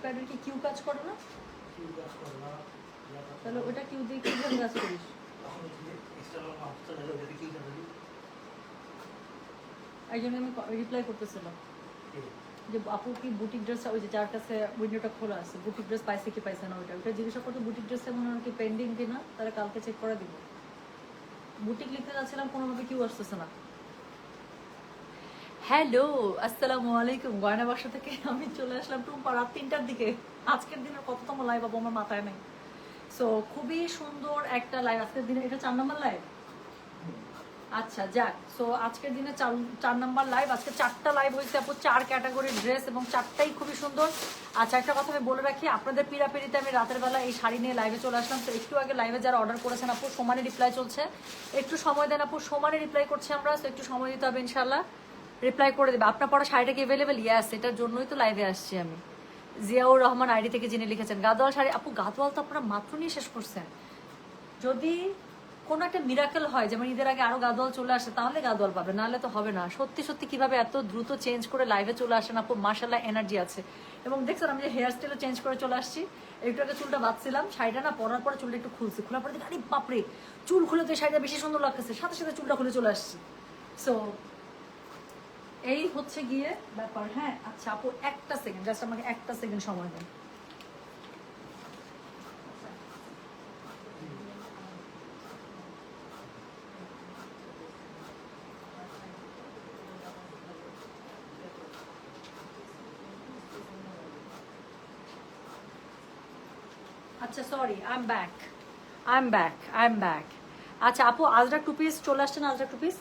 প্যাডের কি কিউ কাজ করে না? তাহলে ওটা কিউ দিয়ে কিভাবে কাজ করিস? একজনকে আমি রিপ্লাই করতেছিলাম যে আপু কি বুটিক ড্রেস, ওই যে যার কাছে উইন্ডোটা খোলা আছে, বুটিক ড্রেস পাইছে কি পাইছে না, ওইটা জিজ্ঞাসা করতে, বুটিক ড্রেস এমন আর কি পেন্ডিং কিনা, তাহলে কালকে চেক করে দিব। বুটিক লিখতে যাচ্ছিলাম, কোনোভাবে কিউ আসতেছে না। হ্যালো, আসসালামু আলাইকুম। গয়না বাসা থেকে আমি চলে আসলাম টুম্পা রাত 3টার দিকে। আজকের দিনের কততম লাইভ বাবু আমার মাথায় নেই। সো খুবই সুন্দর একটা লাইভ আজকের দিনে, এটা 4 নম্বর লাইভ। আচ্ছা যাক, সো আজকের দিনে 4 নাম্বার লাইভ। আজকে 4টা লাইভ হয়েছে আপু, 4 ক্যাটাগরির ড্রেস এবং 4টাই খুবই সুন্দর। আচ্ছা একটা কথা আমি বলে রাখি, আপনাদের পিড়াপিড়িতে আমি রাতের বেলা এই শাড়ি নিয়ে লাইভে চলে আসলাম। তো একটু আগে লাইভে যারা অর্ডার করেছেন আপু, সমানে রিপ্লাই চলছে, একটু সময় দেন আপু, সমানে রিপ্লাই করছি আমরা, তো একটু সময় দিতে হবে, ইনশাল্লাহ রিপ্লাই করে দেবে। আপনার পড়া শাড়িটা কি অ্যাভেলেবেল? ইয়াস, এটার জন্যই তো লাইভে আসছি আমি। জিয়াউর রহমান আইডি থেকে যিনি লিখেছেন গাদোয়াল শাড়ি। আপু গাদোয়াল তো আপনারা মাত্র নিয়ে শেষ করছেন। যদি কোনো একটা মিরাকেল হয়, যেমন ঈদের আগে আরো গাদোয়াল চলে আসে, তাহলে গাদোয়াল পাবে, নাহলে তো হবে না। সত্যি সত্যি কিভাবে এত দ্রুত চেঞ্জ করে লাইভে চলে আসেন আপু, মাশাআল্লাহ এনার্জি আছে। এবং দেখছেন আমি যে হেয়ার স্টাইলও চেঞ্জ করে চলে আসছি। একটু আগে চুলটা বাঁধছিলাম, শাড়িটা না পরার পরে চুলটা একটু খুলছি, খোলার পরে দেখি আরে বাপরে, চুল খুলে তো শাড়িটা বেশি সুন্দর লাগতেছে, সাথে সাথে চুলটা খুলে চলে আসছি। সো এই হচ্ছে গিয়ে ব্যাপার। হ্যাঁ আচ্ছা আপু একটা সেকেন্ড, জাস্ট আমাকে একটা সেকেন্ড সময় দেন। আচ্ছা সরি, আই এম ব্যাক। আচ্ছা আপু আজরাক টু পিস চলে আসছে না? Azrak two piece,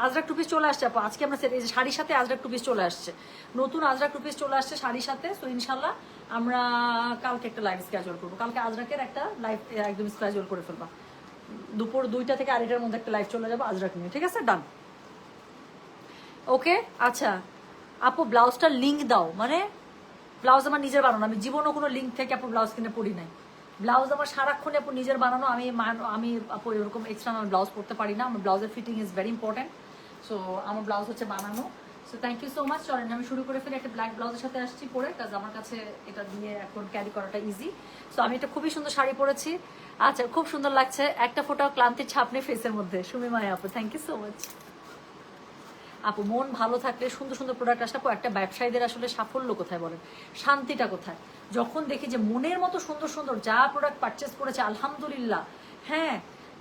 Azrak two piece চলে আসছে আপু। আজকে আমরা এই যে শাড়ির সাথে আজরাক টু পিস চলে আসছে, নতুন আজরাক টু পিস চলে আসছে শাড়ির সাথে। তো ইনশাল্লাহ আমরা কালকে একটা লাইভ স্কেজুয়াল করবো, কালকে আজরাকের একটা লাইভ একদম স্কেজুয়াল করে ফেলবা। দুপুর 2টা থেকে 2:30টার মধ্যে একটা লাইভ চলে যাবো আজরাক নিয়ে, ঠিক আছে? ডান, ওকে। আচ্ছা আপু ব্লাউজটার লিঙ্ক দাও, মানে ব্লাউজ আমার নিজের বানানো, আমি জীবনও কোনো লিঙ্ক থেকে আপু ব্লাউজ কিনে পড়ি নাই। ব্লাউজ আমার সারাক্ষণে আপু নিজের বানানো, আমি আপু এরকম এক্সট্রা আমি ব্লাউজ পরতে পারি না। আমার ব্লাউজের fitting is very important. So আমার ব্লাউজ হচ্ছে বানানো। So thank you so much. চলেন আমি শুরু করে ফেলি। একটা ব্ল্যাক ব্লাউজের সাথে আসছি পরে, কাজ আমার কাছে এটা দিয়ে এখন ক্যারি করাটা ইজি। সো আমি একটা খুবই সুন্দর শাড়ি পরেছি। আচ্ছা খুব সুন্দর লাগছে, একটা ফোটাও ক্লান্তির ছাপ নেই ফেসের মধ্যে। সুমিমায় আপু থ্যাংক ইউ সো মাচ। আপু মন ভালো থাকলে সুন্দর সুন্দর প্রোডাক্ট আসলে একটা ব্যবসায়ীদের আসলে সাফল্য কোথায় বলেন, শান্তিটা কোথায়? যখন দেখি যে মনের মতো সুন্দর সুন্দর যা প্রোডাক্ট পারচেস করেছে আলহামদুলিল্লাহ, হ্যাঁ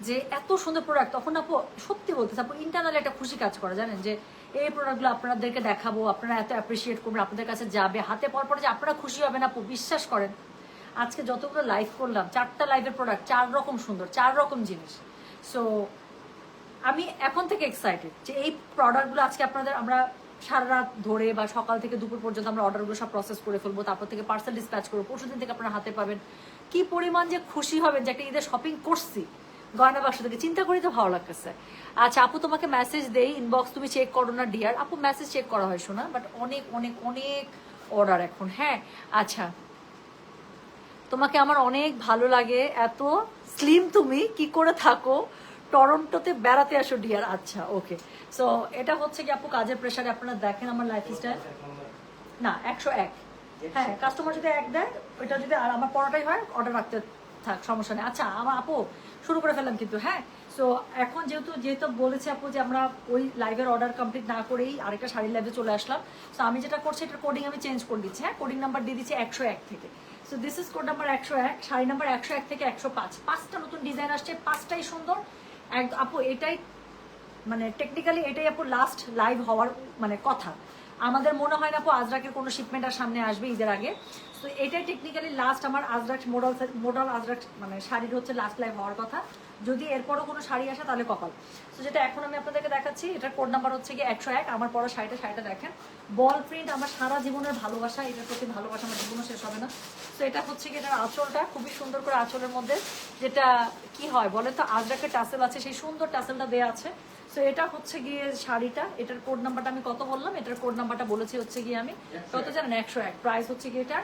যে এত সুন্দর প্রোডাক্ট, তখন আপু সত্যি বলতেছে আপু ইন্টারনালি একটা খুশি কাজ করে, জানেন যে এই প্রোডাক্টগুলো আপনাদেরকে দেখাবো, আপনারা এত অ্যাপ্রিসিয়েট করবেন, আপনাদের কাছে যাবে, হাতে পাওয়ার পরে যে আপনারা খুশি হবেন আপু, বিশ্বাস করেন। আজকে যতগুলো লাইভ করলাম, 4টা লাইভের প্রোডাক্ট 4 রকম সুন্দর, 4 রকম জিনিস। সো আমি এখন থেকে এক্সাইটেড যে এই প্রোডাক্টগুলো আজকে আপনাদের আমরা সারা রাত ধরে বা সকাল থেকে দুপুর পর্যন্ত আমরা অর্ডারগুলো সব প্রসেস করে ফেলবো, তারপর থেকে পার্সেল ডিসপ্যাচ করবো, পরশুদিন থেকে আপনারা হাতে পাবেন। কি পরিমাণ যে খুশি হবেন যে একটা ঈদের শপিং করছি গয়না বাক্স থেকে, চিন্তা করি তো ভালো লাগতেছে। আচ্ছা আপু তোমাকে মেসেজ দেই, ইনবক্স তুমি চেক করো না ডিয়ার? আপু মেসেজ চেক করা হয় শোনা, বাট অনেক অনেক অনেক অর্ডার এখন। হ্যাঁ আচ্ছা, তোমাকে আমার অনেক ভালো লাগে, এত স্লিম তুমি, কি করে থাকো? টরন্টোতে বেড়াতে আসো ডিয়ার। আচ্ছা ওকে। সো এটা হচ্ছে কি আপু কাজের প্রেশারে আপনারা দেখেন আমার লাইফস্টাইল না 101। হ্যাঁ কাস্টমার যদি 1 দেয়, ওইটা যদি আর আমার পড়াটাই হয়, অর্ডার রাখতে থাক, সমস্যা নেই। আচ্ছা আমার আপু শুরু করে ফেললাম কিন্তু। হ্যাঁ সো এখন যেহেতু বলেছে আপু যে আমরা ওই লাইভের অর্ডার কমপ্লিট না করেই আরেকটা শাড়ির লাইভে চলে আসলাম। সো আমি যেটা করছি এটার কোডিং আমি চেঞ্জ করে দিচ্ছি। হ্যাঁ কোডিং নাম্বার দিয়ে দিচ্ছি 101 থেকে। So this is code number 101, sari number 101 থেকে 105। 5টা নতুন ডিজাইন আসছে, 5টাই সুন্দর। আপু এটাই মানে টেকনিক্যালি এটাই আপু লাস্ট লাইভ হওয়ার মানে কথা। আমাদের মনে হয় না আপু আজরাকের কোনো শিপমেন্ট আর সামনে আসবে ঈদের আগে। তো এটাই টেকনিক্যালি লাস্ট আমার আজরাক মোডাল আজরাক মানে শাড়ির হচ্ছে লাস্ট লাইভ হওয়ার কথা। যদি এরপরও কোনো শাড়ি আসে তাহলে কপাল। তো যেটা এখন আমি আপনাদেরকে দেখাচ্ছি, এটার কোড নাম্বার হচ্ছে গিয়ে 101। আমার পরা শাড়িটা দেখেন, বল প্রিন্ট, আমার সারা জীবনের ভালোবাসা, এটার প্রতি ভালোবাসা আমার জীবনও শেষ হবে না। তো এটা হচ্ছে গিয়ে এটার আঁচলটা খুবই সুন্দর করে, আঁচলের মধ্যে যেটা কি হয় বলে তো আজরাকের টাসেল আছে, সেই সুন্দর টাসেলটা দেওয়া আছে। সো এটা হচ্ছে গিয়ে শাড়িটা, এটার কোড নাম্বারটা আমি কত বললাম, এটার কোড নাম্বারটা বলেছি হচ্ছে গিয়ে আমি কত জানেন, 101। প্রাইস হচ্ছে গিয়ে এটার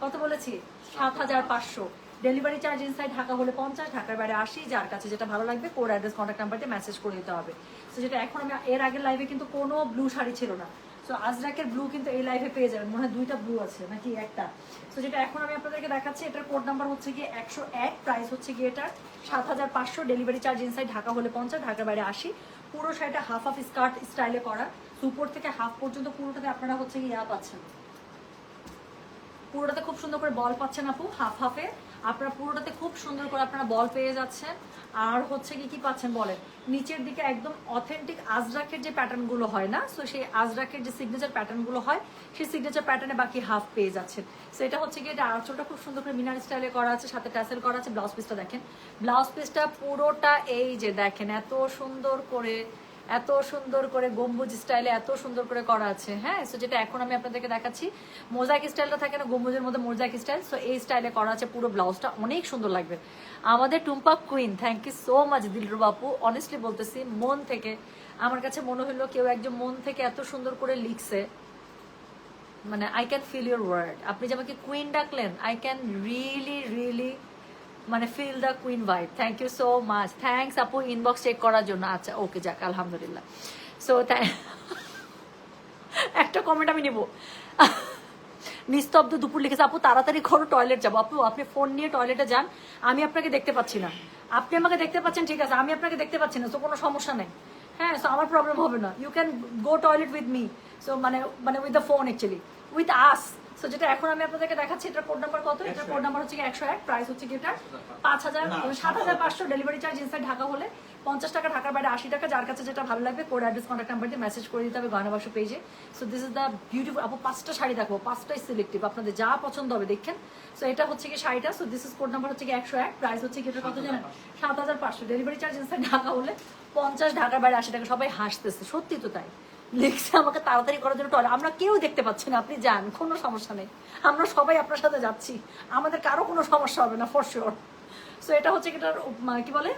কত বলেছি, 7,500। ডেলিভারি চার্জ ইনসাইড ঢাকা হলে 50, ঢাকার বাইরে 80। যার কাছে যেটা ভালো লাগবে কোড অ্যাড্রেস কন্ট্যাক্ট নাম্বার দিয়ে মেসেজ করে দিতে হবে। তো যেটা এখন আমি এর আগের লাইভে কিন্তু কোনো ব্লু শাড়ি ছিল না। সো আজরাকের ব্লু কিন্তু এই লাইভে পেয়ে যাবেন, মনে হয় 2টা ব্লু আছে নাকি একটা। তো যেটা এখন আমি আপনাদেরকে দেখাচ্ছি, এটার কোড নাম্বার হচ্ছে গিয়ে 101, প্রাইস হচ্ছে গিয়ে এটার 7500, ডেলিভারি চার্জ ইনসাইড ঢাকা হলে 50, ঢাকার বাইরে 80। পুরো শাড়িটা হাফ হাফ স্কার্ট স্টাইলে করা, সুপর থেকে হাফ পর্যন্ত পুরোটাতে আপনারা হচ্ছে গিয়ে পাচ্ছেন, পুরোটাতে খুব সুন্দর করে বল পাচ্ছেন আপু, হাফ হাফে আপনারা পুরোটাতে খুব সুন্দর করে আপনারা বল পেয়ে যাচ্ছেন। আর হচ্ছে কি পাচ্ছেন বলেন, নিচের দিকে একদম অথেন্টিক আজরাকের যে প্যাটার্নগুলো হয় না, সো সেই আজরাকের যে সিগনেচার প্যাটার্নগুলো হয় সেই সিগনেচার প্যাটার্নে বাকি হাফ পেয়ে যাচ্ছেন। সো এটা হচ্ছে কি, এটা আঁচলটা খুব সুন্দর করে মিনার স্টাইলে করা আছে, সাথে ট্যাসেল করা আছে। ব্লাউজ পিসটা দেখেন, ব্লাউজ পিসটা পুরোটা এই যে দেখেন এত সুন্দর করে গম্বুজ স্টাইলে এত সুন্দর করে করা আছে। হ্যাঁ, সো যেটা এখন আমি আপনাদেরকে দেখাচ্ছি, মোজাইক স্টাইলটা থাকে না গম্বুজের মধ্যে, মোজাইক স্টাইল, সো এই স্টাইলে করা আছে। পুরো ব্লাউজটা অনেক সুন্দর লাগবে। আমাদের Tumpa queen, thank you so much Dilru বাপু, অনেস্টলি বলতেছি মন থেকে, আমার কাছে মনে হলো কেউ একজন মন থেকে এত সুন্দর করে লিখছে, মানে I can feel your word. আপনি যে আমাকে কুইন ডাকলেন, আই ক্যান রিয়েলি মানে feel the queen vibe. Thank you so much, thanks আপু ইনবক্স চেক করার জন্য। আচ্ছা ওকে, যাক আলহামদুলিল্লাহ। সো একটা কমেন্ট আমি নেব, নিস্তব্ধ দুপুর লিখেছে, আপু তাড়াতাড়ি করো টয়লেট যাবো। আপু আপনি ফোন নিয়ে টয়লেটে যান, আমি আপনাকে দেখতে পাচ্ছি না। আপনি আমাকে দেখতে পাচ্ছেন ঠিক আছে, আমি আপনাকে দেখতে পাচ্ছি না, তো কোনো সমস্যা নেই। হ্যাঁ, সো আমার প্রবলেম হবে না, you can go toilet with me, so মানে with the phone actually, with us. So যেটা এখন আমি আপনাদেরকে দেখাচ্ছি, এটার কোড নাম্বার কত, এটার কোড নাম্বার হচ্ছে 101, প্রাইস হচ্ছে কি এটা 7500, ডেলিভারি চার্জ ইনসাইড ঢাকা হলে 50 টাকা, ঢাকার বাইরে 80 টাকা। যার কাছে যেটা ভালো লাগবে কোড অ্যাড্রেস কন্ট্যাক্ট নাম্বার দিয়ে মেসেজ করে দিতে হবে গয়না বাক্স পেজে। So this is the beautiful, আপু 5টা শাড়ি দেখো, 5টাই সিলেক্টিভ, আপনাদের যা পছন্দ হবে দেখেন। সো এটা হচ্ছে কি শাড়িটা, so this is code number হচ্ছে কি 101, প্রাইস হচ্ছে কি এটা কত জানেন, 7500, ডেলিভারি চার্জ ইনসাইড ঢাকা হলে 50, ঢাকার বাইরে 80 টাকা। সবাই হাসতেছে, সত্যি তো তাই, লিখছে আমাকে তাড়াতাড়ি করার জন্য টয়লেট। আমরা কেউ দেখতে পাচ্ছি না, আপনি যান, কোনো সমস্যা নেই, আমরা সবাই আপনার সাথে যাচ্ছি, আমাদের কারো কোনো সমস্যা হবে না ফর শিওর। সো এটা হচ্ছে এটার কি বলে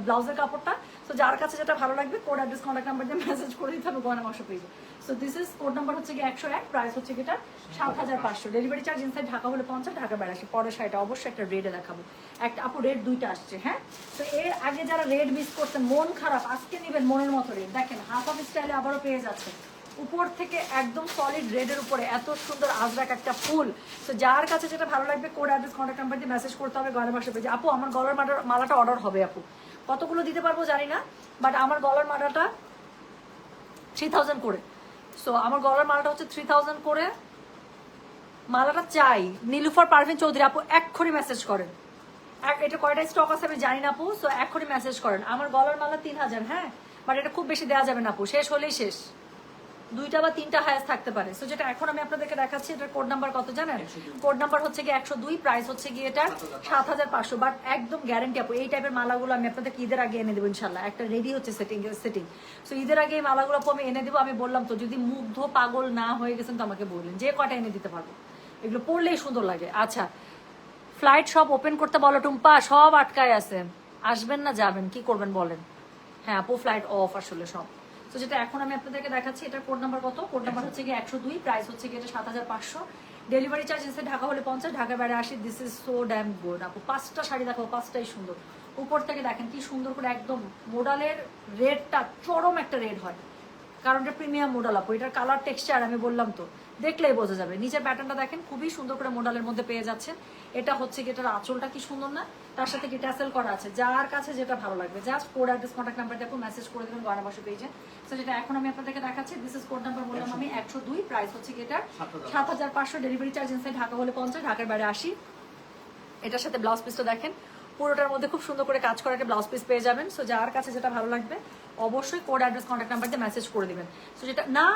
ব্লাউজের কাপড়টা। সো যার কাছে যেটা ভালো লাগবে কোড অ্যাড্রেস কন্ট্যাক্ট নাম্বার দিয়ে মেসেজ করে দিতে হবে গয়না বাক্স পেজে। So this is code number হচ্ছে কি 101, প্রাইস হচ্ছে কি এটা 7500, ডেলিভারি চার্জ ইনসাইড ঢাকা হলে 50, ঢাকার বাইরে 80। পরের শাড়িটা অবশ্যই একটা রেডে দেখাবো, একটা আপু রেড 2টা আসছে। হ্যাঁ, তো এর আগে যারা রেড মিস করতেন, মন খারাপ, আজকে নেবেন মনের মতো রেড। দেখেন হাফ অফ স্টাইলে আবারও পেয়ে যাচ্ছে, উপর থেকে একদম সলিড রেডের উপরে এত সুন্দর আজরাক একটা ফুল। তো যার কাছে যেটা ভালো লাগবে কোড অ্যাড্রেস কন্ট্যাক্ট নাম্বার দিয়ে মেসেজ করতে হবে গয়না বাক্স পেজে। আপু আমার গলার মালাটা অর্ডার হবে, আপু কতগুলো দিতে পারবো জানি না, বাট আমার গলার মালাটা 3000 করে। সো আমার গলার মালাটা হচ্ছে 3000 করে, মালাটা চাই। নীলুফার পারভিন চৌধুরী আপু এক্ষুনি মেসেজ করেন, এটা কয়টা স্টক আছে আমি জানি না আপু, সো এক্ষুনি মেসেজ করেন। আমার গলার মালা 3000, হ্যাঁ, বাট এটা খুব বেশি দেওয়া যাবে না আপু, শেষ হলেই শেষ, 2টা বা 3টা হায়াস থাকতে পারে। সো যেটা এখন আমি আপনাদেরকে দেখাচ্ছি, এটার কোড নাম্বার কত জানেন, কোড নাম্বার হচ্ছে কি 102, প্রাইস হচ্ছে কি এটা 7500। বাট একদম গ্যারান্টি আপু, এই টাইপের মালাগুলো আমি আপনাদের ঈদের আগে এনে দেবো ইনশাল্লাহ, একটা রেডি হচ্ছে সেটিং। সো ঈদের আগে এই মালাগুলো আমি এনে দেবো। আমি বললাম তো, যদি মুগ্ধ পাগল না হয়ে গেছেন তো আমাকে বললেন, যে কটা এনে দিতে পারবো, এগুলো পড়লেই সুন্দর লাগে। আচ্ছা, ফ্লাইট সব ওপেন করতে বলো টুম্পা, সব আটকায় আছে, আসবেন না যাবেন, কি করবেন বলেন। হ্যাঁ আপু, ফ্লাইট অফ আসলে সব। তো যেটা এখন আমি আপনাদেরকে দেখাচ্ছি, এটার কোড নাম্বার কত, কোড নাম্বার হচ্ছে কি 102, প্রাইস হচ্ছে কি এটা 7500, ডেলিভারি চার্জ ইনসাইড ঢাকা হলে 50, ঢাকার বাইরে 80। This is so dam good আপু, 5টা শাড়ি দেখো, 5টাই সুন্দর। উপর থেকে দেখেন কি সুন্দর করে একদম মোডালের রেডটা চরম একটা রেড হয়, কারণ এটা প্রিমিয়াম মোডাল আপু, এটার কালার টেক্সচার আমি বললাম তো, দেখলেই বোঝা যাবে। নিচের প্যাটার্নটা দেখেন, খুবই সুন্দর করে মোডালের মধ্যে পেয়ে যাচ্ছেন। এটা হচ্ছে কি এটার আঁচলটা কি সুন্দর না, তার সাথে কি ট্যাসেল করা আছে। যার কাছে যেটা ভালো লাগবে just code address contact number দেখো মেসেজ করে দেবেন গয়না বাক্স পেজে। তো যেটা এখন আমি আপনাদেরকে দেখাচ্ছি, দিস ইজ কোড নাম্বার বললাম আমি 102, প্রাইস হচ্ছে কি এটা 7500, ডেলিভারি চার্জ ইনসাইড ঢাকা হলে 50, ঢাকার বাইরে 80। এটার সাথে ব্লাউজ পিসটা দেখেন, পুরোটার মধ্যে খুব সুন্দর করে কাজ করা একটা ব্লাউজ পিস পেয়ে যাবেন। সো যার কাছে যেটা ভালো লাগবে অবশ্যই কোড অ্যাড্রেস কন্ট্যাক্ট নাম্বার দিয়ে মেসেজ করে দিবেন। সো যেটা না,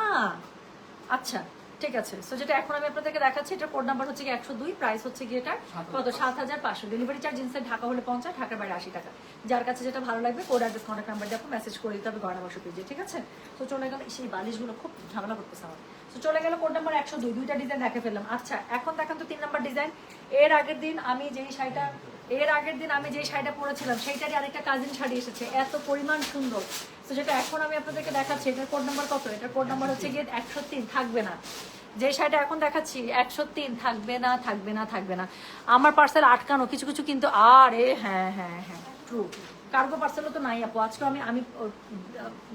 আচ্ছা ঠিক আছে। সো যেটা এখন আমি আপনাদেরকে দেখাচ্ছি, এটা কোড নাম্বার হচ্ছে কি 102, প্রাইস হচ্ছে কি এটা কত 7500, ডেলিভারি চার্জ ইনসাইড ঢাকা হলে 50, ঢাকার বাইরে 80 টাকা। যার কাছে যেটা ভালো লাগবে কোড অ্যাড্রেস কন্ট্যাক্ট নাম্বার দিয়ে মেসেজ করে দিতে হবে গয়না বাক্স পেজে, ঠিক আছে। তো চলে গেল, সেই বালিশগুলো খুব ঝামেলা করতেছে আমার। তো চলে গেল কোড নাম্বার 102, 2টা ডিজাইন দেখে ফেললাম। আচ্ছা এখন দেখেন তো 3 নাম্বার ডিজাইন। এর আগের দিন আমি যেই শাড়িটা পরেছিলাম সেইটারই আরেকটা কাজিন শাড়ি এসেছে, এত পরিমাণ সুন্দর। তো যেটা এখন আমি আপনাদেরকে দেখাচ্ছি, এটার কোড নাম্বার কত, এটার কোড নাম্বার হচ্ছে গিয়ে 103, থাকবে না। যে শাড়িটা এখন দেখাচ্ছি 103, থাকবে না। আমার পার্সেল আটকানো কিছু কিছু, কিন্তু আরে হ্যাঁ ট্রু, কার্গো পার্সেলও তো নাই আপু। আজকে আমি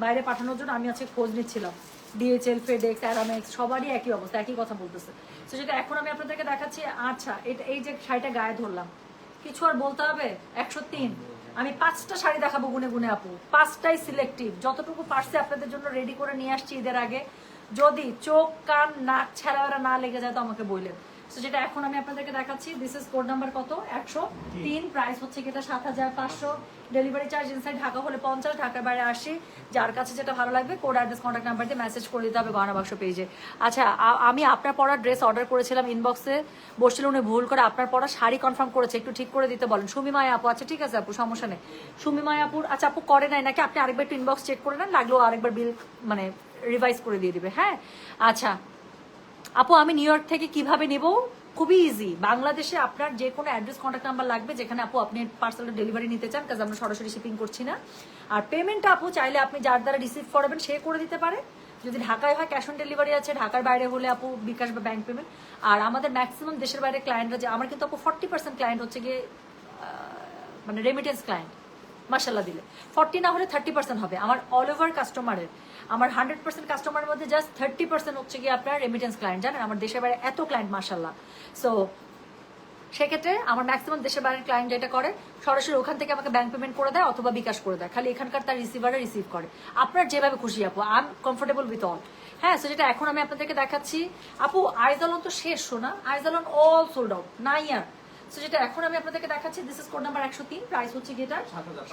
বাইরে পাঠানোর জন্য আমি আজকে খোঁজ নিচ্ছিলাম, ডিএচএল, ফেডেক্স, অ্যারামেক্স সবারই একই অবস্থা, একই কথা বলতেছে। তো যেটা এখন আমি আপনাদেরকে দেখাচ্ছি। আচ্ছা, এটা এই যে শাড়িটা গায়ে ধরলাম, কিছু আর বলতে হবে? 103। আমি 5টা শাড়ি দেখাবো গুনে গুনে আপু, 5টাই সিলেক্টিভ, যতটুকু পারছি আপনাদের জন্য রেডি করে নিয়ে আসছি ঈদের আগে। যদি চোখ কান নাক ছেঁড়া না লেগে যায় তো আমাকে বললেন। তো যেটা এখন আমি আপনাদেরকে দেখাচ্ছি, দিস ইজ কোড নাম্বার কত? 103। প্রাইস হচ্ছে এটা 7500। ডেলিভারি চার্জ ইনসাইড ঢাকা হলে 50, ঢাকার বাইরে 80। যার কাছে যেটা ভালো লাগবে কোড অ্যাড্রেস কন্ট্যাক্ট নাম্বার দিয়ে মেসেজ করে দিতে হবে গহনা বাক্স পেজে। আচ্ছা, আমি আপনার পরা ড্রেস অর্ডার করেছিলাম, ইনবক্সে বসছিল উনি, ভুল করে আপনার পরা শাড়ি কনফার্ম করেছে, একটু ঠিক করে দিতে বলেন। সুমিমায় আপু, আচ্ছা ঠিক আছে আপু, সমস্যা নেই। সুমিমায় আপুর, আচ্ছা আপু করে নাই নাকি? আপনি আরেকবার একটু ইনবক্স চেক করে নেন, লাগলেও আরেকবার বিল মানে রিভাইজ করে দিয়ে দিবে। হ্যাঁ আচ্ছা আপু, আমি নিউ ইয়র্ক থেকে কিভাবে নেব? খুবই ইজি। বাংলাদেশে আপনার যে কোনো অ্যাড্রেস কন্ট্যাক্ট নাম্বার লাগবে যেখানে আপু আপনি পার্সেলের ডেলিভারি নিতে চান, কাজ আমরা সরাসরি শিপিং করছি না। আর পেমেন্টটা আপু চাইলে আপনি যার দ্বারা রিসিভ করবেন সে করে দিতে পারে। যদি ঢাকায় হয় ক্যাশ অন ডেলিভারি আছে, ঢাকার বাইরে হলে আপু বিকাশ বা ব্যাংক পেমেন্ট। আর আমাদের ম্যাক্সিমাম দেশের বাইরে ক্লায়েন্টরা, যে আমার কিন্তু আপু 40% ক্লায়েন্ট হচ্ছে গিয়ে মানে রেমিটেন্স ক্লায়েন্ট, মাসাল্লাহ দিলে 40 না হলে 30% হবে আমার অল ওভার কাস্টমারের। আমার 100% কাস্টমারের মধ্যে জাস্ট 30% হচ্ছে কি আপনার রেমিটেন্স ক্লায়েন্ট, জানেন আমার দেশের বাইরে এত ক্লায়েন্ট মাসাল্লাহ। সো সেক্ষেত্রে আমার ম্যাক্সিমাম দেশের বাইরের ক্লায়েন্ট যেটা করে সরাসরি ওখান থেকে আমাকে ব্যাংক পেমেন্ট করে দেয় অথবা বিকাশ করে দেয়, খালি এখানকার তার রিসিভাররা রিসিভ করে। আপনার যেভাবে খুশি আপু, I am comfortable with all. হ্যাঁ, সো যেটা এখন আমি আপনাদেরকে দেখাচ্ছি আপু, আইজালন তো শেষ, শোনা আইজালন অল সোল্ড আউট, নাই আর। সো যেটা এখন আমি আপনাদেরকে দেখাচ্ছি, this is code number 103। Price হচ্ছে কি এটা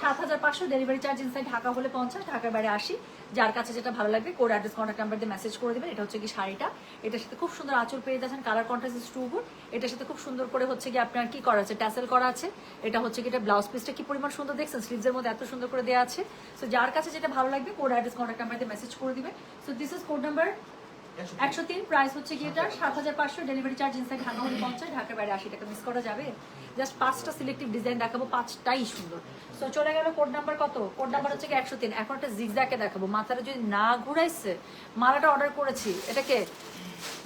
7500। ডেলিভারি চার্জ ইনসাইড ঢাকা হলে 50, ঢাকার বাইরে 80। যার কাছে যেটা ভালো লাগবে কোড অ্যাড্রেস কন্ট্যাক্ট নাম্বার দিয়ে মেসেজ করে দেবেন। এটা হচ্ছে কি শাড়িটা, এটার সাথে খুব সুন্দর আঁচল পেয়ে যাচ্ছেন, colour contrast is too good. এটার সাথে খুব সুন্দর করে হচ্ছে কি আপনার কি করা আছে, ট্যাসেল করা আছে। এটা হচ্ছে কি এটা ব্লাউজ পিসটা কি পরিমাণ সুন্দর দেখছেন, স্লিভসের মধ্যে এত সুন্দর করে দেওয়া আছে। সো যার কাছে যেটা ভালো লাগবে কোড অ্যাড্রেস কন্ট্যাক্ট নাম্বার দিয়ে মেসেজ করে দিবেন। So this is code number 103। Price হচ্ছে কি এটা 7500। ডেলিভারি চার্জ ইনসাইড ঢাকা হলে 50, ঢাকার বাইরে 80 টাকা। মিস করা যাবে? জাস্ট 5টা সিলেক্টিভ ডিজাইন দেখাবো, 5টাই সুন্দর। সো চলে গেল কোড নাম্বার কত? কোড নাম্বার হচ্ছে কি 103। এখন একটা জিগজ্যাকে দেখাবো, মাথাটা যদি না ঘুরাইছে। মালাটা অর্ডার করেছি, এটাকে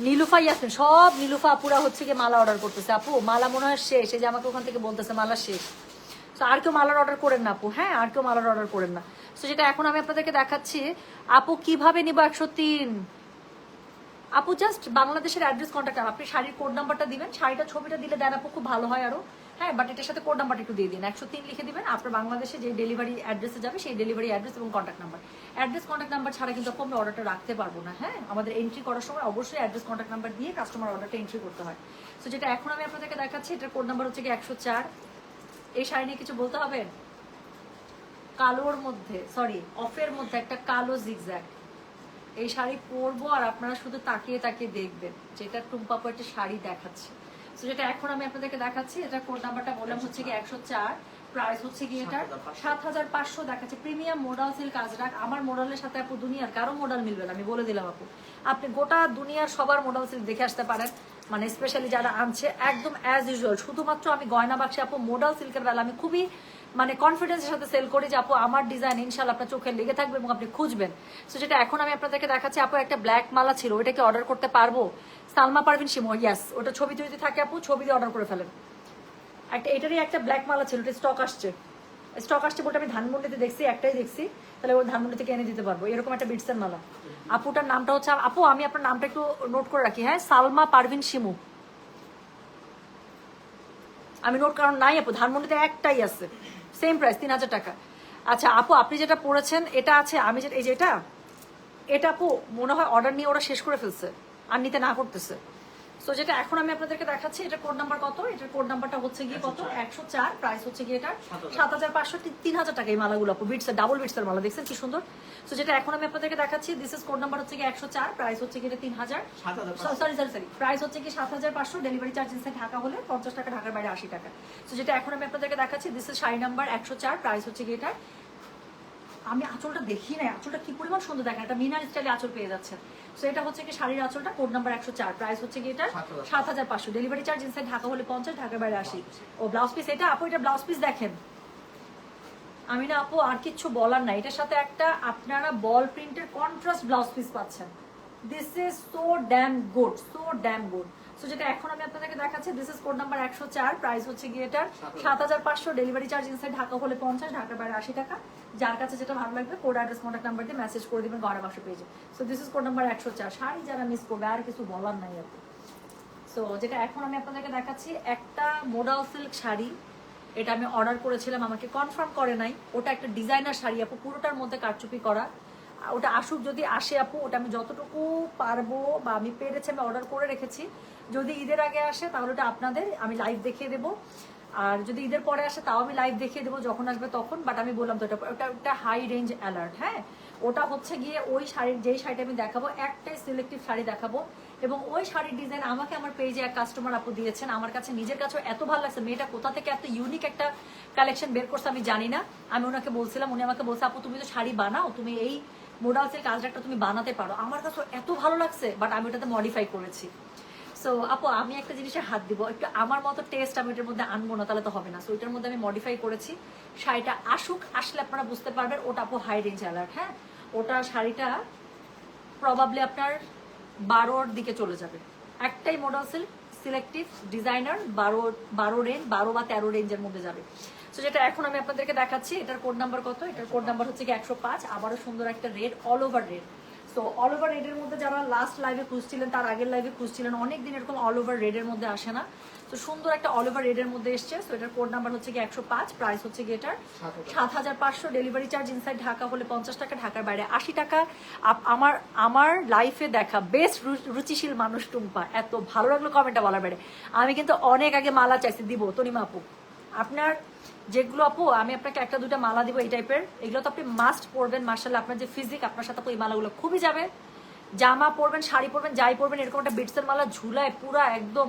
নীলুফা ইয়াসমিন, সব নীলুফা আপুরা হচ্ছে কি মালা অর্ডার করতেছে। আপু মালা মনে হয় শেষ, এই যে আমাকে ওখান থেকে বলতেছে মালা শেষ। সো আর কেউ মালার অর্ডার করেন না আপু, হ্যাঁ আর কেউ মালার অর্ডার করেন না। সো যেটা এখন আমি আপনাদেরকে দেখাচ্ছি আপু কিভাবে নিব 103। আপু জাস্ট বাংলাদেশের অ্যাড্রেস কন্ট্যাক্ট, আপনি শাড়ির কোড নাম্বারটা দিবেন, শাড়িটা ছবিটা দিলে দেন আপু, খুব ভালো হয় আরো। হ্যাঁ, বাট এটার সাথে কোড নাম্বারটা একটু দিয়ে দিন, 103 লিখে দিবেন। আপনার বাংলাদেশে যে ডেলিভারি অ্যাড্রেসে যাবে সেই ডেলিভারি অ্যাড্রেস এবং contact number. Address contact number ছাড়া কিন্তু আপু আমরা অর্ডারটা রাখতে পারবো না। হ্যাঁ, আমাদের এন্ট্রি করার সময় অবশ্যই অ্যাড্রেস কন্ট্যাক্ট নাম্বার দিয়ে কাস্টমার অর্ডারটা এন্ট্রি করতে হয়। সো যেটা এখন আমি আপনাদেরকে দেখাচ্ছি, এটার কোড নাম্বার হচ্ছে কি 104। এই শাড়ি নিয়ে কিছু বলতে হবে? কালোর মধ্যে, সরি অফের মধ্যে একটা কালো জিগজ্যাগ, এই শাড়ি পরবো আর আপনারা শুধু তাকিয়ে তাকিয়ে দেখবেন, যেটা টুম্পাপু একটা শাড়ি দেখাচ্ছে। তো যেটা এখন আমি আপনাদেরকে দেখাচ্ছি, এটা কোড নাম্বারটা বললাম হচ্ছে কি 104। প্রাইস হচ্ছে কি এটা 7500 দেখাচ্ছে। Premium modal silk Ajrak. আমার মোডালের সাথে আপু দুনিয়ার কারো মোডাল মিলবে না, আমি বলে দিলাম আপু। আপনি গোটা দুনিয়ার সবার মোডাল সিল্ক দেখে আসতে পারেন, মানে স্পেশালি যারা আনছে একদম অ্যাজ ইউজুয়াল। শুধুমাত্র আমি গয়না বাক্সে আপু মোডাল সিল্কের বেলা আমি খুবই মানে কনফিডেন্সের সাথে সেল করি যে আপু আমার ডিজাইন ইনশাল্লাহ আপনার চোখে লেগে থাকবে এবং আপনি খুঁজবেন। সো যেটা এখন আমি আপনাদেরকে দেখাচ্ছি আপু, একটা ব্ল্যাক মালা ছিল, ওইটাকে অর্ডার করতে পারবো? সালমা পারভিন শিমু, ইয়াস, ওটা ছবি যদি থাকে আপু ছবি দিয়ে অর্ডার করে ফেলেন। একটা এটারই একটা ব্ল্যাক মালা ছিল, এটা স্টক আসছে। স্টক আসছে বলতে আমি ধানমন্ডিতে দেখছি, একটাই দেখছি, তাহলে ওই ধানমন্ডি থেকে এনে দিতে পারবো। এরকম একটা বিটসের মালা। আপুটার নামটা হচ্ছে, আপু আমি আপনার নামটা একটু নোট করে রাখি, হ্যাঁ সালমা পারভিন শিমু। আমি নোট, কারণ নাই আপু, ধানমন্ডিতে একটাই আছে, সেম প্রাইস 3000 টাকা। আচ্ছা আপু, আপনি যেটা পড়েছেন এটা আছে, আমি যেটা এই যে এটা আপু মনে হয় অর্ডার নিয়ে ওরা শেষ করে ফেলছে আর নিতে না করতেছে। সো যেটা এখন আমি আপনাদেরকে দেখাচ্ছি, এটা কোড নাম্বার কত? এটার কোড নাম্বারটা হচ্ছে গিয়ে কত 104। প্রাইস হচ্ছে গিয়ে এটা 7500। 3000 টাকা এই মালাগুলো আপু, বিটসের ডাবল বিটসের মালা, দেখছেন কি সুন্দর। সো যেটা এখন আমি আপনাদেরকে দেখাচ্ছি, দিস ইজ কোড নাম্বার হচ্ছে গিয়ে 104। প্রাইস হচ্ছে গিয়ে 3000, সরি প্রাইস হচ্ছে কি 7500। ডেলিভারি চার্জ ইনসাইড ঢাকা হলে 50 টাকা, ঢাকার বাইরে 80 টাকা। সো যেটা এখন আমি আপনাদেরকে দেখাচ্ছি, this is sari number 104। Price হচ্ছে গিয়ে এটা, আমি আঁচলটা দেখি নাই, আঁচলটা কি পরিমাণ সুন্দর দেখেন, এটা মিনার স্টাইলে আঁচল পেয়ে যাচ্ছে। সো এটা হচ্ছে কি শাড়ির আঁচলটা, কোড নাম্বার 104। প্রাইস হচ্ছে কি এটা 7500। ডেলিভারি চার্জ ইনসাইড ঢাকা হলে 50, ঢাকার বাইরে 80। ও ব্লাউজ পিস এটা আপু, এটা ব্লাউজ পিস দেখেন, আমি না আপু আর কিচ্ছু বলার নাই। এটার সাথে একটা আপনারা বল প্রিন্টের কন্ট্রাস্ট ব্লাউজ পিস পাচ্ছেন। This is so dam good, so dam good. So যেটা এখন আমি আপনাদেরকে দেখাচ্ছি, this is code number 104, price হচ্ছে গিয়ে এটার 7500, ডেলিভারি চার্জ ইনসাইড ঢাকা হলে 50, ঢাকার বাইরে 80 টাকা। যার কাছে যেটা ভালো লাগবে কোড অ্যাড্রেস কন্ট্যাক্ট নাম্বার দিয়ে মেসেজ করে দিবেন গয়না বাক্স পেজে। So this is code number 104। Sari যারা মিস করবে আর কিছু বলার নাই আপু। সো যেটা এখন আমি আপনাদেরকে দেখাচ্ছি, একটা মোডাল সিল্ক শাড়ি, এটা আমি অর্ডার করেছিলাম, আমাকে কনফার্ম করে নাই। ওটা একটা ডিজাইনার শাড়ি আপু, পুরোটার মধ্যে কারচুপি করা। ওটা আসুক, যদি আসে আপু, ওটা আমি যতটুকু পারবো বা আমি পেরেছি আমি অর্ডার করে রেখেছি। যদি ঈদের আগে আসে তাহলে ওটা আপনাদের আমি লাইভ দেখিয়ে দেবো, আর যদি ঈদের পরে আসে তাও আমি লাইভ দেখিয়ে দেবো যখন আসবে তখন। বাট আমি বললাম তো ওটা একটা হাই রেঞ্জ অ্যালার্ট। হ্যাঁ, ওটা হচ্ছে গিয়ে ওই শাড়ির, যেই শাড়িটা আমি দেখাবো একটাই সিলেক্টিভ শাড়ি দেখাবো, এবং ওই শাড়ির ডিজাইন আমাকে আমার পেজে এক কাস্টমার আপু দিয়েছেন। আমার কাছে নিজের কাছেও এত ভালো লাগছে, মেয়েটা কোথা থেকে এত ইউনিক একটা কালেকশন বের করছে আমি জানি না। আমি ওনাকে বলছিলাম, উনি আমাকে বলছে আপু তুমি তো শাড়ি বানাও, তুমি এই মোডাল সিল্ক আজরাকটা তুমি বানাতে পারো। আমার কাছে এত ভালো লাগছে, বাট আমি ওটাতে মডিফাই করেছি। সো আপু আমি একটা জিনিসে হাত দিব, একটু আমার মতো টেস্ট আমি এটার মধ্যে আনবো না, তাহলে তো হবে না। সো এটার মধ্যে আমি মডিফাই করেছি। শাড়িটা আসুক, আসলে আপনারা বুঝতে পারবেন ওটা আপু হাই রেঞ্জ অ্যালার্ট। হ্যাঁ, ওটা শাড়িটা প্রবাবলি আপনার 12-র দিকে চলে যাবে। একটাই model silk, selective designer, 12 range, 12 বা 13 রেঞ্জের মধ্যে যাবে। সো যেটা এখন আমি আপনাদেরকে দেখাচ্ছি, এটার কোড নাম্বার কত? এটার কোড নাম্বার হচ্ছে কি 105। আবারও সুন্দর একটা red, all over red. So all over রেডের মধ্যে যারা লাস্ট লাইভে খুঁজছিলেন, তার আগের লাইভে খুঁজছিলেন, অনেকদিন এরকম অল ওভার রেডের মধ্যে আসে না। তো সুন্দর একটা অল ওভার রেডের মধ্যে এসছে। সো এটার কোড নাম্বার হচ্ছে কি 105, প্রাইস হচ্ছে কি এটার 7500, ডেলিভারি চার্জ ইনসাইড ঢাকা হলে 50 টাকা, ঢাকার বাইরে 80 টাকা। আমার লাইফে দেখা বেস্ট রুচিশীল মানুষ টুম্পা, এত ভালো লাগলো কমেন্টটা বলার বাইরে। আমি কিন্তু অনেক আগে মালা চাইছি, দিব তনিমা আপু আপনার যেগুলো আপু, আমি আপনাকে একটা দুটা মালা দিব এই টাইপের, এগুলো তো আপনি মাস্ট পরবেন। মার্শাল্লাহ আপনার যে ফিজিক, আপনার সাথে আপু এই মালাগুলো খুবই যাবে। জামা পরবেন, শাড়ি পরবেন, যাই পরবেন, এরকম একটা বিটসের মালা ঝুলায় পুরা একদম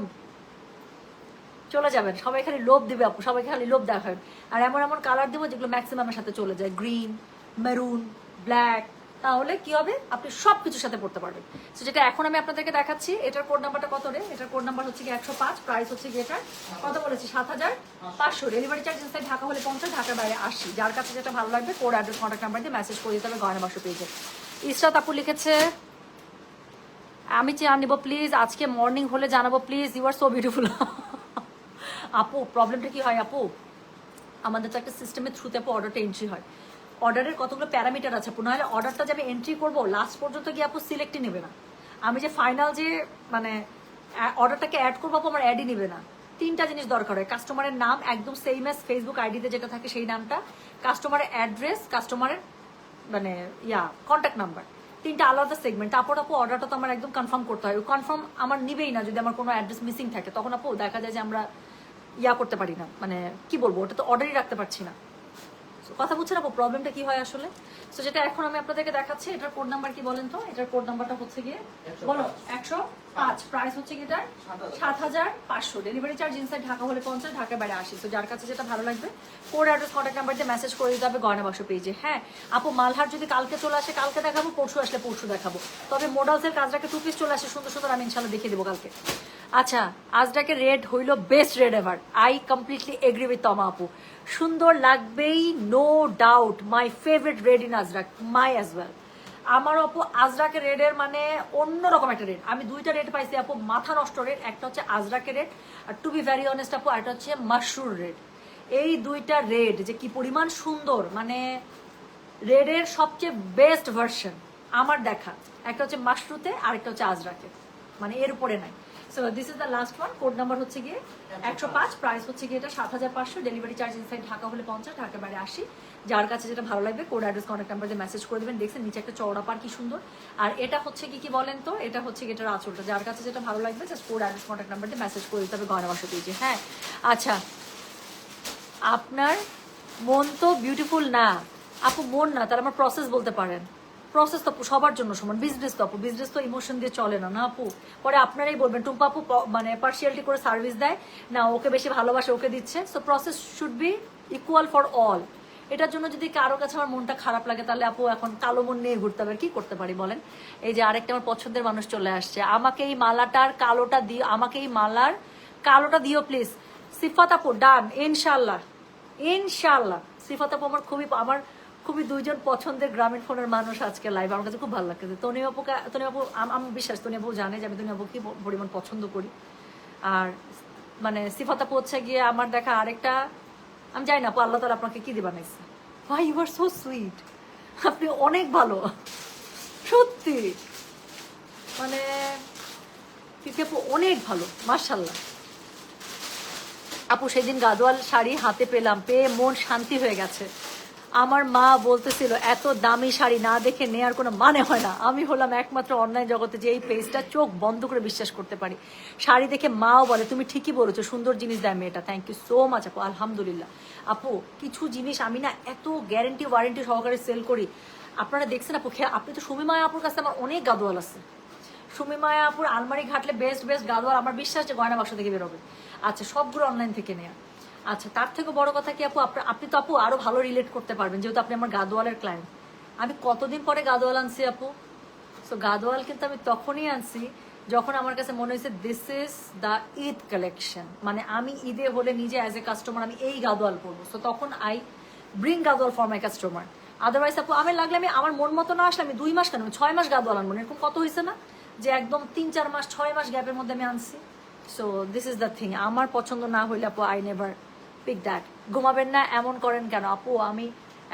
চলে যাবেন। সবাই খালি লোভ দিবে আপু, সবাই খালি লোভ দেখাবেন। আর এমন এমন কালার দিব যেগুলো ম্যাক্সিমামের সাথে চলে যায়, গ্রিন, মেরুন, ব্ল্যাক, তাহলে কি হবে আপনি সব কিছুর সাথে পড়তে পারবেন। তো যেটা এখন আমি আপনাদেরকে দেখাচ্ছি, এটার কোড নাম্বারটা কত রে? এটার কোড নাম্বার হচ্ছে কি 105, প্রাইস হচ্ছে কি এটার কত বলেছি 7500, ডেলিভারি চার্জ ইনসাইড ঢাকা হলে 50, ঢাকার বাইরে 80। যার কাছে যেটা ভালো লাগবে কোড অ্যাড্রেস কন্ট্যাক্ট নাম্বার দিয়ে মেসেজ করে দিতে হবে গয়না বাক্স পেজে। ইসরাত আপু লিখেছে আমি চেয়ার নিব প্লিজ, আজকে মর্নিং হলে জানাবো please, you are so beautiful. আপু প্রবলেমটা কি হয় আপু, আমাদের তো একটা সিস্টেমের থ্রুতে আপু অর্ডারটা এন্ট্রি হয়। অর্ডারের কতগুলো প্যারামিটার আছে আপু, নাহলে অর্ডারটা যে আমি এন্ট্রি করবো লাস্ট পর্যন্ত গিয়ে আপু সিলেক্টই নেবে না। আমি যে ফাইনাল যে মানে অর্ডারটাকে অ্যাড করবো আপু, আমার অ্যাডই নেবে না। 3টা জিনিস দরকার হয়, কাস্টমারের নাম একদম সেম অ্যাজ ফেসবুক আইডিতে যেটা থাকে সেই নামটা, কাস্টমারের অ্যাড্রেস, কাস্টমারের মানে কন্ট্যাক্ট নাম্বার, 3টা আলাদা সেগমেন্ট। তারপর আপু অর্ডারটা তো আমার একদম কনফার্ম করতে হয়। কনফার্ম আমার নিবেই না যদি আমার কোনো অ্যাড্রেস মিসিং থাকে, তখন আপু দেখা যায় যে আমরা করতে পারি না, মানে কি বলবো, ওটা তো অর্ডারই রাখতে পারছি না। কথা বুঝছেন আপু প্রবলেমটা কি হয় আসলে? সো যেটা এখন আমি আপনাদেরকে দেখাচ্ছি, এটার কোড নাম্বার কি বলেন তো? এটার কোড নাম্বারটা হচ্ছে গিয়ে বলো 105, প্রাইস হচ্ছে কি এটার 7500, ডেলিভারি চার্জ ইনসাইড ঢাকা হলে 50, ঢাকার বাইরে 80। তো যার কাছে যেটা ভালো লাগবে কোড অ্যাড্রেস কন্ট্যাক্ট নাম্বার দিয়ে মেসেজ করে দিতে হবে গয়না বাক্স পেজে। হ্যাঁ আপু মালহার যদি কালকে চলে আসে কালকে দেখাবো, পরশু আসলে পরশু দেখাবো। তবে মোডালসের কাজটাকে 2 পিস চলে আসে সুন্দর সুন্দর, আমি ইনশাল্লাহ দেখিয়ে দেবো কালকে। আচ্ছা আজটাকে রেড হইল best red ever, I completely agree with Toma আপু, সুন্দর লাগবেই no doubt, my favourite red in Azrak, my as well. আমার আপু আজরাকের রেডের মানে অন্যরকম একটা রেড, আমি 2টা রেড পাইছি আপু, মাথা নষ্ট রেড। একটা হচ্ছে আজরাকের রেড, আর টু বি ভেরি অনেস্ট আপু একটা হচ্ছে মাশরুর রেড। এই 2টা রেড যে কি পরিমাণ সুন্দর, মানে রেডের সবচেয়ে বেস্ট ভার্সন আমার দেখা, একটা হচ্ছে মাশরুতে আর একটা হচ্ছে আজরাকে, মানে এর উপরে নাই। So this is the last one, code number হচ্ছে গিয়ে 105, প্রাইস হচ্ছে গিয়ে এটা 7500, ডেলিভারি চার্জ ইনসাইড ঢাকা হলে 50, ঢাকার বাইরে 80। যার কাছে যেটা ভালো লাগবে কোড অ্যাড্রেস কন্ট্যাক্ট নাম্বার দিয়ে মেসেজ করে দেবেন। দেখছেন নিচে একটা চওড়া পার কি সুন্দর। আর এটা হচ্ছে কি বলেন তো, এটা হচ্ছে কি এটার আঁচলটা। যার কাছে যেটা ভালো লাগবে just code address contact number দিয়ে মেসেজ করে দিতে হবে গয়না বাক্স পেজে। হ্যাঁ আচ্ছা, আপনার মন তো বিউটিফুল না আপু, মন না, তার আমার প্রসেস বলতে পারেন। প্রসেস তো আপু সবার জন্য সমান, বিজনেস তো আপু, বিজনেস তো ইমোশন দিয়ে চলে না, না আপু। পরে আপনারাই বলবেন টুম্পা আপু মানে পার্সিয়ালিটি করে সার্ভিস দেয় না, ওকে বেশি ভালোবাসে ওকে দিচ্ছে। So process should be equal for all. এটার জন্য যদি কারো কাছে আমার মনটা খারাপ লাগে তাহলে আপু এখন কালো মন নিয়ে ঘুরতে হবে, কি করতে পারি বলেন? এই যে আরেকটা আমার পছন্দের মানুষ চলে আসছে, আমাকে এই মালাটার কালোটা দিও, আমাকে এই মালার কালোটা দিও প্লিজ। সিফাত আপু ডান, ইনশাল্লাহ ইনশাল্লাহ। সিফাত আপু আমার খুবই 2জন পছন্দের গ্রামীণ ফোনের মানুষ আজকে লাইভ, আমার কাছে খুব ভালো লাগছে। তনি আপু আমি বিশ্বাস তনি আপু জানে যে আমি তনি আপু কি পরিমাণ পছন্দ করি। আর মানে সিফাত আপু হচ্ছে গিয়ে আমার দেখা আরেকটা, আমি জানি না আপু আল্লাহ তাআলা আপনাকে কি দিয়ে বানাইছে। ভাই ইউ আর সো সুইট, আপনি অনেক ভালো সত্যি, মানে তিথি আপু অনেক ভালো মাশাআল্লাহ। আপু সেদিন গাদোয়াল শাড়ি হাতে পেলাম, পেয়ে মন শান্তি হয়ে গেছে। আমার মা বলতেছিল এত দামি শাড়ি না দেখে নেওয়ার কোনো মানে হয় না। আমি হলাম একমাত্র অনলাইন জগতে যে এই পেজটা চোখ বন্ধ করে বিশ্বাস করতে পারি। শাড়ি দেখে মাও বলে তুমি ঠিকই বলেছো, সুন্দর জিনিস দেয় মেয়েটা। থ্যাংক ইউ সো মাচ আপু, আলহামদুলিল্লাহ। আপু কিছু জিনিস আমি না এত গ্যারেন্টি ওয়ারেন্টি সহকারে সেল করি, আপনারা দেখছেন আপু। আপনি তো সুমিমায়া আপুর কাছে আমার অনেক গাদোয়াল আছে। সুমিমায়া আপুর আলমারি ঘাটলে বেস্ট বেস্ট গাদোয়াল আমার বিশ্বাস যে গয়না বাক্স থেকে বেরোবে। আচ্ছা সবগুলো অনলাইন থেকে নেয়া। আচ্ছা তার থেকে বড় কথা কি আপু, আপনি তো আপু আরো ভালো রিলেট করতে পারবেন যেহেতু আপনি আমার গাদোয়ালের ক্লায়েন্ট। আমি কতদিন পরে গাদোয়াল আনছি আপু। সো গাদোয়াল কিন্তু আমি তখনই আনছি যখন আমার কাছে মনে হয়েছে this is the Eid collection, মানে আমি ঈদে হলে নিজে অ্যাজ এ কাস্টমার আমি এই গাদোয়াল পরবো। সো তখন I bring Gadwal for my customer. Otherwise আপু আমি লাগলে আমি আমার মন মতো না আসলে আমি 2 মাস কেন 6 মাস গাদোয়াল আনবো, এরকম কত হয়েছে না যে একদম 3-4 মাস 6 মাস গ্যাপের মধ্যে আমি আনছি। So this is the thing, আমার পছন্দ না হইলে আপু আই নেভার পিক দ্যাট। ঘুমাবেন না এমন করেন কেন আপু, আমি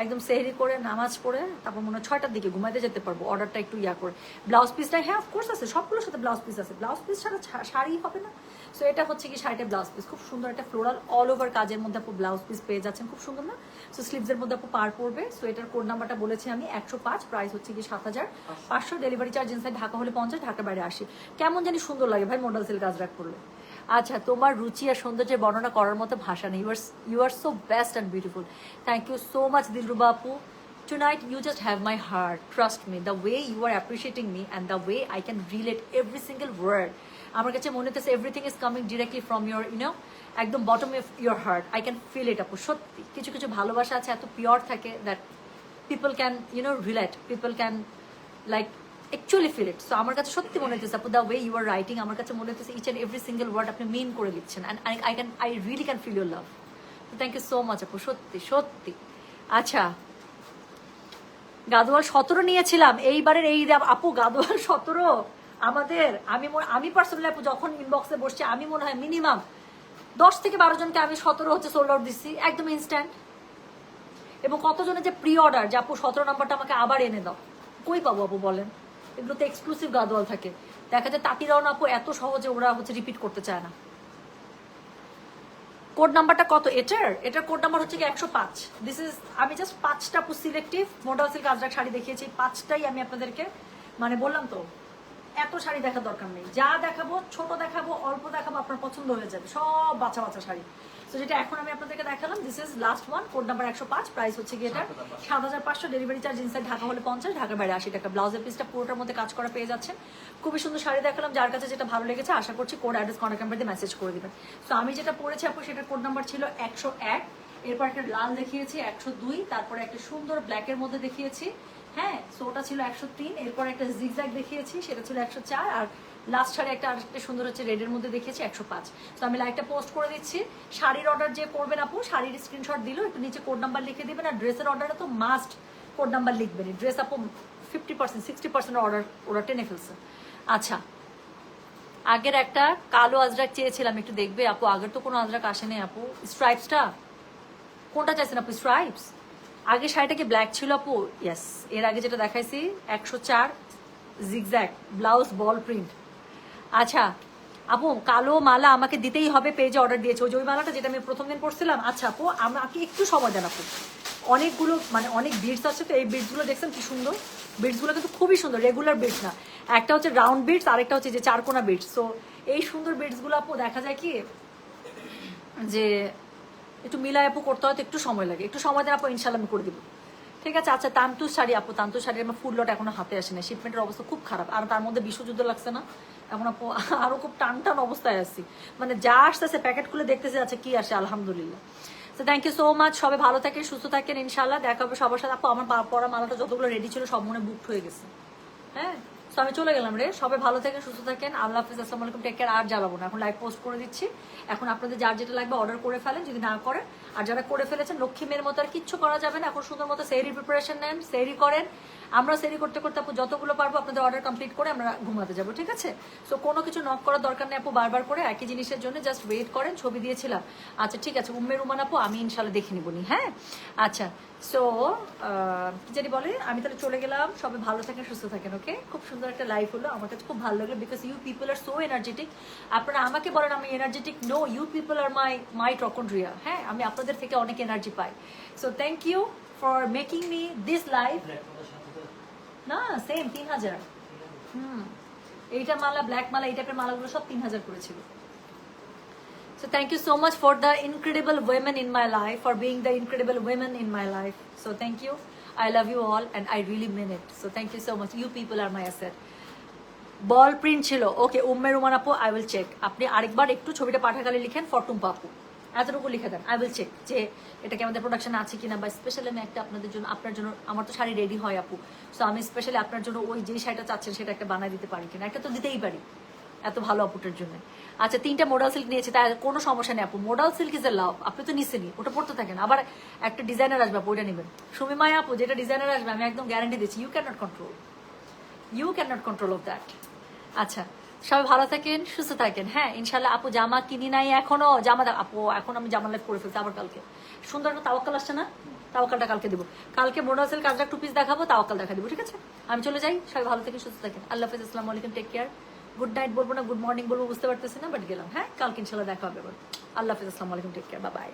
একদম সেহরি করে নামাজ পড়ে তারপর মনে হয় 6টার দিকে ঘুমাইতে যেতে পারবো, অর্ডারটা একটু ইয়া করে। ব্লাউজ পিসটা হ্যাঁ অফকোর্স আছে, সবগুলোর সাথে ব্লাউজ পিস আছে, ব্লাউজ পিস ছাড়া শাড়ি হবে না। সো এটা হচ্ছে কি শাড়িটা ব্লাউজ পিস, খুব সুন্দর একটা ফ্লোরাল অল ওভার কাজের মধ্যে আপু ব্লাউজ পিস পেয়ে যাচ্ছেন, খুব সুন্দর না। সো স্লিভসের মধ্যে আপু পার পড়বে। সো এটার কোড নাম্বারটা বলেছি আমি 105, প্রাইস হচ্ছে কি 7500, ডেলিভারি চার্জ ইনসাইড ঢাকা হলে 50, ঢাকার বাইরে 80। কেমন জানি সুন্দর লাগে ভাই মডেল সিল্ক কাজরাক করলে। আচ্ছা তোমার রুচি আর সৌন্দর্যের বর্ণনা করার মতো ভাষা নেই, you are so best and beautiful. Thank you so much Dilruba আপু। Tonight you just have my heart, trust me, the way you are appreciating me and the way I can relate every single word. আমার কাছে মনে হচ্ছে everything is coming directly from your একদম bottom of your heart. I can feel it আপু, সত্যি কিছু কিছু ভালোবাসা আছে এত পিওর থাকে that people can relate, people can like actually feel it. So আমার কাছে সত্যি মনে হচ্ছে আপু the way you are writing, আমার কাছে মনে হচ্ছে each and every single word আপনি মিন করে লিখছেন and I really can feel your love. So thank you so much আপু, সত্যি সত্যি। আচ্ছা গাদোয়াল 17 নিয়েছিলাম এইবারের এই আপু, গাদোয়াল 17 আমাদের, আমি পার্সোনালি আপু যখন ইনবক্সে বসছি আমি মনে হয় মিনিমাম 10 থেকে 12 জনকে আমি 17 হচ্ছে সোল্ড আউট দিচ্ছি একদম ইনস্ট্যান্ট। এবং কতজনের যে প্রি অর্ডার যে আপু 17 নাম্বারটা আমাকে আবার এনে দাও, কই পাবো আপু বলেন। এগুলোতে এক্সক্লুসিভ গাদোয়াল থাকে, দেখা যায় তাঁতিরাও না আপু এত সহজে ওরা হচ্ছে রিপিট করতে চায় না। কোড নাম্বারটা কত এটার কোড নাম্বার হচ্ছে কি 105। দিস ইজ, আমি জাস্ট 5টা আপু selective model silk Ajrak sari দেখিয়েছি, 5টাই আমি আপনাদেরকে মানে বললাম তো এত শাড়ি দেখার দরকার নেই, যা দেখাবো ছোট দেখাবো অল্প দেখাবো আপনার পছন্দ হয়ে যাবে, সব বাচ্চা বাচ্চা শাড়ি। তো যেটা এখন আমি আপনাদেরকে দেখালাম this is last one, code number 105, price হচ্ছে কি এটা 7500, ডেলিভারি চার্জ ইনসাইড ঢাকা হলে 50, ঢাকার বাইরে 80 টাকা। ব্লাউজের পিসটা পুরোটার মধ্যে কাজ করা পেয়ে যাচ্ছেন। খুবই সুন্দর শাড়ি দেখালাম, যার কাছে যেটা ভালো লেগেছে আশা করছি কোড অ্যাড্রেস কন্ট্যাক্ট নাম্বার দিয়ে মেসেজ করে দিবেন। তো আমি যেটা পড়েছি আপু সেটার কোড নাম্বার ছিল 101, এরপর একটা লাল দেখিয়েছি 102, তারপরে একটা সুন্দর ব্ল্যাকের মধ্যে দেখিয়েছি, হ্যাঁ সো ওটা ছিল 103, এরপর একটা জিগজ্যাগ দেখিয়েছি সেটা ছিল 104, আর লাস্ট শাড়ি একটা আরেকটা সুন্দর হচ্ছে রেডের মধ্যে দেখিয়েছি 105। তো আমি লাইকটা পোস্ট করে দিচ্ছি। শাড়ির অর্ডার যে করবেন আপু শাড়ির স্ক্রিনশট দিলেও একটু নিচে কোড নাম্বার লিখে দিবেন, আর ড্রেসের অর্ডারে তো মাস্ট কোড নাম্বার লিখবেন। ড্রেস আপু 50% 60% অর্ডার ওরা টেনে ফেলছে। আচ্ছা আগের একটা কালো আজরাক চেয়েছিলাম, একটু দেখবে আপু, আগের তো কোনো আজরাক আসেনি আপু। স্ট্রাইপসটা কোনটা চাইছেন আপু? স্ট্রাইপস আগে শাড়িটা কি ব্ল্যাক ছিল আপু? ইয়েস, এর আগে যেটা দেখাইছি 104 জিগজ্যাগ ব্লাউজ বল প্রিন্ট। আচ্ছা আপু কালো মালা আমাকে দিতেই হবে, পেজে অর্ডার দিয়েছে ওই মালাটা যেটা আমি প্রথম দিন পড়ছিলাম। আচ্ছা আপু আমাকে একটু সময় দেন আপু, অনেকগুলো মানে অনেক বিডস আছে তো এই বিডসগুলো দেখছেন কি সুন্দর, বিডসগুলো কিন্তু খুবই সুন্দর, রেগুলার বিডস না, একটা হচ্ছে রাউন্ড বিডস আরেকটা হচ্ছে যে চারকোনা বিডস। তো এই সুন্দর বিডসগুলো আপু দেখা যায় কি যে একটু মিলাই আপু করতে হয়, তো একটু সময় লাগে, একটু সময় দেন আপু, ইনশাল্লাহ আমি করে দিব, ঠিক আছে। আচ্ছা তান্তুর শাড়ি আপু, তান্তুর শাড়ির আমার ফুল লট এখনো হাতে আসে না, শিপমেন্টের অবস্থা খুব খারাপ, আর তার মধ্যে বিশ্বযুদ্ধ লাগছে না এখন আপু, আরো খুব টান টান অবস্থায় আছি, মানে যা আসতেছে প্যাকেট খুলে দেখতেছে আছে কি আসে, আলহামদুলিল্লাহ। তো থ্যাংক ইউ সো মাচ, সবাই ভালো থাকেন সুস্থ থাকেন, ইনশাল্লাহ দেখা হবে সবার সাথে। আপু আমার পরা মালাটা যতগুলো রেডি ছিল সব মনে বুকড হয়ে গেছে, হ্যাঁ তো আমি চলে গেলাম রে, সবাই ভালো থাকেন, সুস্থ থাকেন, আল্লাহ হাফিজ, আসসালামু আলাইকুম, টেক কেয়ার। আর জ্বালাবো না, এখন লাইভ পোস্ট করে দিচ্ছি। এখন আপনাদের যার যেটা লাগবে অর্ডার করে ফেলেন, যদি না করেন। আর যারা করে ফেলেছেন, লক্ষ্মী মেয়ের মতো আর কিচ্ছু করা যাবে না, এখন সুন্দর মতো সেহরি প্রিপারেশন নেন, সেহরি করেন। আমরা সেহরি করতে করতে আপু যতগুলো পারবো আপনাদের অর্ডার কমপ্লিট করে আমরা ঘুমাতে যাবো, ঠিক আছে? সো কোনো কিছু নক করার দরকার নেই আপু, বারবার করে একই জিনিসের জন্য জাস্ট ওয়েট করেন। ছবি দিয়েছিলাম, আচ্ছা ঠিক আছে, উম্মে রুমান আপু আমি ইনশাল্লাহ দেখে নিবনি, হ্যাঁ? আচ্ছা, সো কি জানি বলে, আমি তাহলে চলে গেলাম। সবাই ভালো থাকেন, সুস্থ থাকেন, ওকে? খুব সুন্দর একটা লাইফ হলো, আমার কাছে খুব ভালো লাগলো, because you people are so energetic. আপনারা আমাকে বলেন আমি energetic, no, you people are my ট্রকন্ড্রিয়া, হ্যাঁ? আমি আপনাদের থেকে অনেক এনার্জি পাই। So thank you for making me this life. না সেম 3000। এইটা মালা, ব্ল্যাক মালা, এই টাইপের মালাগুলো সব 3000 করেছিল। So thank you so much for the incredible women in my life, for being the incredible women in my life. So thank you. I love you all and I really mean it. So thank you so much. You people are my asset. Ball print ছিল, ওকে। উম্মে রুমান আপু, I will check. আপনি আরেকবার একটু ছবিটা পাঠাকালে লিখেন for Tumpa আপু, এতটুকু লিখে দেন, আই উইল চেক যে এটা কি আমাদের প্রোডাকশন আছে কিনা। বা স্পেশালি আমি একটা আপনাদের জন্য, আপনার জন্য, আমার তো শাড়ি রেডি হয় আপু, সো আমি স্পেশালি আপনার জন্য ওই যেই শাড়িটা চাচ্ছেন সেটা একটা বানাই দিতে পারি কিনা, একটা তো দিতেই পারি এত ভালো আপুটার জন্য। আচ্ছা 3টা মডাল সিল্ক নিয়েছি, তাই কোনো সমস্যা নেই আপু। মডাল সিল্ক ইজ এ লাভ, আপনি তো নিচ্ছেনই, ওটা পড়তে থাকেন। আবার একটা ডিজাইনার আসবে আপু, ওইটা নেবেন। সুমিমায়া আপু, যেটা ডিজাইনার আসবে আমি একদম গ্যারান্টি দিচ্ছি, you can not control of that. আচ্ছা সবাই ভালো থাকেন, সুস্থ থাকেন, হ্যাঁ ইনশাল্লাহ। আপু জামা কিনি নাই এখনো, জামা আপু এখন আমি জামা লাইভ করে ফেলছি আবার কালকে। সুন্দর একটা তাওয়াক্কাল আসছে না, তাওয়াক্কালটা কালকে দিব। কালকে মোনাসেল কাজটা 2 পিস দেখাবো, তাওয়াক্কাল দেখা দিব, ঠিক আছে? আমি চলে যাই, সবাই ভালো থাকেন, সুস্থ থাকেন, আল্লাহ হাফেজ, আসসালামু আলাইকুম, টেক কেয়ার। গুড নাইট বলবো না গুড মর্নিং বলবো বুঝতে পারতেছি না, বাট গেলাম, হ্যাঁ? কালকে ইনশাল্লাহ দেখা হবে। আল্লাহ হাফেজ, আসসালামু আলাইকুম, টেক কেয়ার, বাই বাই।